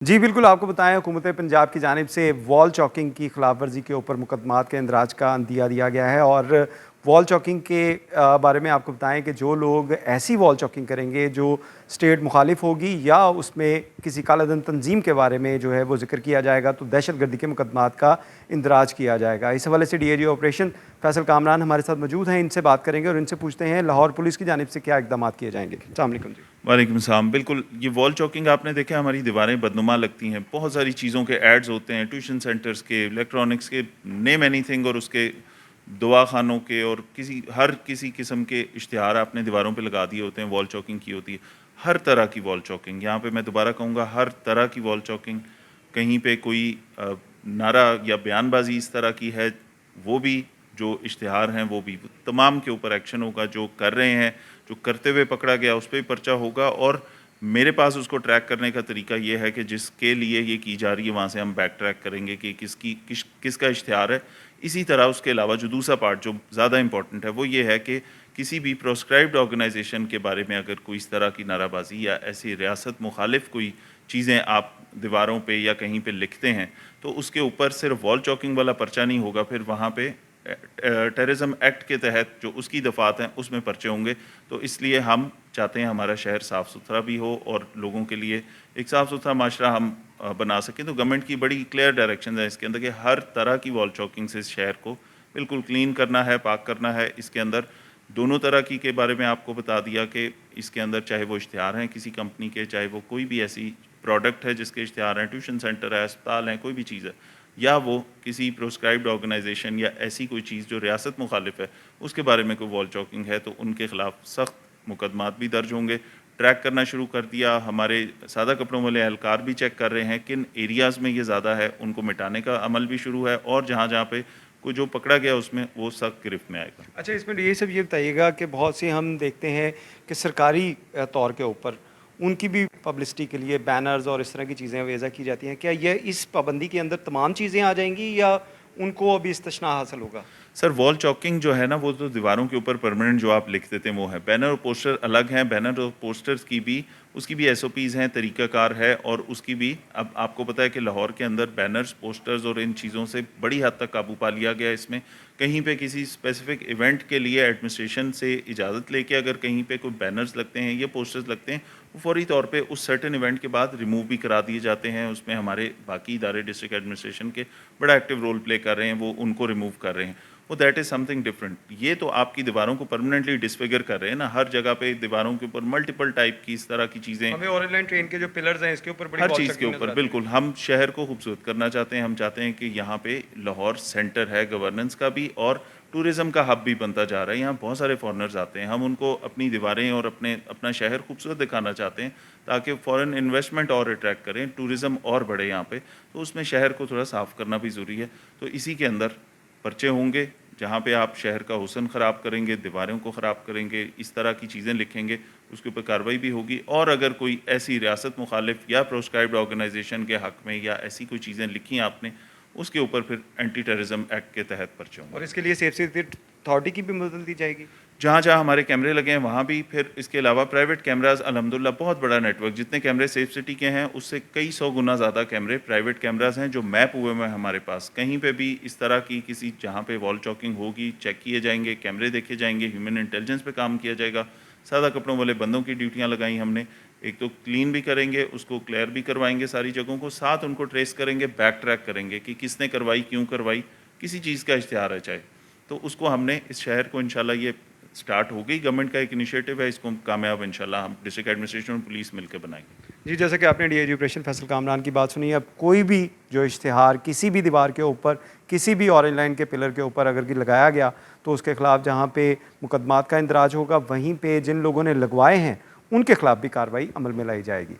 جی بالکل، آپ کو بتائیں حکومت پنجاب کی جانب سے وال چاکنگ کی خلاف ورزی کے اوپر مقدمات کے اندراج کا عندیہ دیا گیا ہے، اور وال چاکنگ کے بارے میں آپ کو بتائیں کہ جو لوگ ایسی وال چاکنگ کریں گے جو اسٹیٹ مخالف ہوگی یا اس میں کسی کالا دھن تنظیم کے بارے میں جو ہے وہ ذکر کیا جائے گا تو دہشت گردی کے مقدمات کا اندراج کیا جائے گا۔ اس حوالے سے D I G operation Faisal Kamran ہمارے ساتھ موجود ہیں، ان سے بات کریں گے اور ان سے پوچھتے ہیں لاہور پولیس کی جانب سے کیا اقدامات کیے جائیں گے۔ السلام علیکم جی۔ وعلیکم السلام۔ بالکل، یہ وال چاکنگ آپ نے دیکھا، ہماری دیواریں بدنما لگتی ہیں، بہت ساری چیزوں کے ایڈز ہوتے ہیں، ٹیوشن سینٹرز کے، الیکٹرانکس کے، نیم اینی تھنگ، اور اس کے دوا خانوں کے، اور ہر کسی قسم کے اشتہار آپ نے دیواروں پہ لگا دیے ہوتے ہیں، وال چاکنگ کی ہوتی ہے۔ ہر طرح کی وال چاکنگ، یہاں پہ میں دوبارہ کہوں گا، ہر طرح کی وال چاکنگ، کہیں پہ کوئی نعرہ یا بیان بازی اس طرح کی ہے وہ بھی، جو اشتہار ہیں وہ بھی، تمام کے اوپر ایکشن ہوگا۔ جو کر رہے ہیں، جو کرتے ہوئے پکڑا گیا، اس پہ بھی پرچہ ہوگا، اور میرے پاس اس کو ٹریک کرنے کا طریقہ یہ ہے کہ جس کے لیے یہ کی جا رہی ہے وہاں سے ہم بیک ٹریک کریں گے کہ کس کا اشتہار ہے۔ اسی طرح اس کے علاوہ جو دوسرا پارٹ جو زیادہ امپورٹنٹ ہے وہ یہ ہے کہ کسی بھی پروسکرائبڈ آرگنائزیشن کے بارے میں اگر کوئی اس طرح کی نعرہ بازی یا ایسی ریاست مخالف کوئی چیزیں آپ دیواروں پہ یا کہیں پہ لکھتے ہیں تو اس کے اوپر صرف وال چاکنگ والا پرچہ نہیں ہوگا، پھر وہاں پہ ٹیررزم ایکٹ کے تحت جو اس کی دفعات ہیں اس میں پرچے ہوں گے۔ تو اس لیے ہم چاہتے ہیں ہمارا شہر صاف ستھرا بھی ہو اور لوگوں کے لیے ایک صاف ستھرا معاشرہ ہم بنا سکیں۔ تو گورنمنٹ کی بڑی کلیئر ڈائریکشن ہے اس کے اندر کہ ہر طرح کی وال چاکنگ سے اس شہر کو بالکل کلین کرنا ہے، پاک کرنا ہے۔ اس کے اندر دونوں طرح کی کے بارے میں آپ کو بتا دیا کہ اس کے اندر چاہے وہ اشتہار ہیں کسی کمپنی کے، چاہے وہ کوئی بھی ایسی پروڈکٹ ہے جس کے اشتہار ہیں، ٹیوشن سینٹر ہے، اسپتال ہیں، کوئی بھی چیز ہے، یا وہ کسی پروسکرائبڈ آرگنائزیشن یا ایسی کوئی چیز جو ریاست مخالف ہے اس کے بارے میں کوئی وال چاکنگ ہے تو ان کے خلاف سخت مقدمات بھی درج ہوں گے۔ ٹریک کرنا شروع کر دیا، ہمارے سادہ کپڑوں والے اہلکار بھی چیک کر رہے ہیں کن ایریاز میں یہ زیادہ ہے، ان کو مٹانے کا عمل بھی شروع ہے، اور جہاں جہاں پہ کوئی جو پکڑا گیا اس میں وہ سخت گرفت میں آئے گا۔ اچھا، اس میں ڈی اے صاحب یہ بتائیے گا کہ بہت سی ہم دیکھتے ہیں کہ سرکاری طور کے اوپر ان کی بھی پبلسٹی کے لیے بینرز اور اس طرح کی چیزیں وضع کی جاتی ہیں، کیا یہ اس پابندی کے اندر تمام چیزیں آ جائیں گی یا ان کو ابھی استثناء حاصل ہوگا؟ سر، وال چاکنگ جو ہے نا وہ تو دیواروں کے اوپر پرماننٹ جو آپ لکھ دیتے ہیں وہ ہے، بینر اور پوسٹر الگ ہیں۔ بینر اور پوسٹرز کی بھی اس کی بھی ایس او پیز ہیں، طریقہ کار ہے، اور اس کی بھی اب آپ کو پتہ ہے کہ لاہور کے اندر بینرز، پوسٹرز اور ان چیزوں سے بڑی حد تک قابو پا لیا گیا۔ اس میں کہیں پہ کسی اسپیسیفک ایونٹ کے لیے ایڈمنسٹریشن سے اجازت لے کے اگر کہیں پہ کوئی بینرز لگتے ہیں یا پوسٹرز لگتے ہیں، وہ فوری طور پہ اس سرٹن ایونٹ کے بعد ریموو بھی کرا دیے جاتے ہیں۔ اس میں ہمارے باقی ادارے ڈسٹرکٹ ایڈمنسٹریشن کے بڑا ایکٹیو رول پلے کر رہے ہیں، وہ ان کو ریموو کر رہے ہیں۔ وہ that is some thing different. یہ تو آپ کی دیواروں کو پرماننٹلی ڈسفگر کر رہے ہیں نا، ہر جگہ پہ دیواروں کے اوپر ملٹیپل ٹائپ کی اس طرح کی چیزیں، ہمیں اورنج لائن ٹرین کے جو پلرز ہیں اس کے اوپر بڑی ہر وال چیز کے چاکنگ اوپر نظر آتی ہے۔ بالکل ہم شہر کو خوبصورت کرنا چاہتے ہیں۔ ہم چاہتے ہیں کہ یہاں پہ لاہور سینٹر ہے گورننس کا بھی اور ٹورزم کا ہب بھی بنتا جا رہا ہے۔ یہاں بہت سارے فارنرز آتے ہیں، ہم ان کو اپنی دیواریں اور اپنا شہر خوبصورت دکھانا چاہتے ہیں تاکہ فارن انویسٹمنٹ اور اٹریکٹ کریں، ٹورزم اور بڑھے یہاں پہ۔ تو اس میں شہر کو تھوڑا صاف کرنا بھی ضروری ہے۔ تو اسی کے اندر پرچے ہوں گے، جہاں پہ آپ شہر کا حسن خراب کریں گے، دیواروں کو خراب کریں گے، اس طرح کی چیزیں لکھیں گے، اس کے اوپر کارروائی بھی ہوگی۔ اور اگر کوئی ایسی ریاست مخالف یا پروسکرائبڈ آرگنائزیشن کے حق میں یا ایسی کوئی چیزیں لکھی آپ نے، اس کے اوپر پھر اینٹی ٹیررزم ایکٹ کے تحت پرچے ہوں گے۔ اور اس کے لیے سیف سٹی اتھارٹی کی بھی مدد دی جائے گی؟ جہاں جہاں ہمارے کیمرے لگے ہیں وہاں بھی، پھر اس کے علاوہ پرائیویٹ کیمراز، الحمدللہ بہت بڑا نیٹ ورک، جتنے کیمرے سیف سٹی کے ہیں اس سے کئی سو گنا زیادہ کیمرے پرائیویٹ کیمراز ہیں جو میپ ہوئے ہوئے ہیں ہمارے پاس۔ کہیں پہ بھی اس طرح کی کسی جہاں پہ وال چاکنگ ہوگی چیک کیے جائیں گے، کیمرے دیکھے جائیں گے، ہیومن انٹیلیجنس پہ کام کیا جائے گا۔ سادہ کپڑوں والے بندوں کی ڈیوٹیاں لگائیں ہم نے، ایک تو کلین بھی کریں گے، اس کو کلیئر بھی کروائیں گے ساری جگہوں کو، ساتھ ان کو ٹریس کریں گے، بیک ٹریک کریں گے کہ کس نے کروائی، کیوں کروائی، کسی چیز کا اشتہار ہے چاہے تو اس کو ہم نے اس شہر کو انشاءاللہ یہ سٹارٹ ہو گئی، گورنمنٹ کا ایک انیشیٹو ہے، اس کو کامیاب انشاءاللہ ہم ڈسٹرکٹ ایڈمنسٹریشن اور پولیس مل کے بنائیں گے۔ جی، جیسا کہ آپ نے D I G operation Faisal Kamran کی بات سنی ہے، اب کوئی بھی جو اشتہار کسی بھی دیوار کے اوپر، کسی بھی اورنج لائن کے پلر کے اوپر اگر لگایا گیا تو اس کے خلاف جہاں پہ مقدمات کا اندراج ہوگا، وہیں پہ جن لوگوں نے لگوائے ہیں ان کے خلاف بھی کارروائی عمل میں لائی جائے گی۔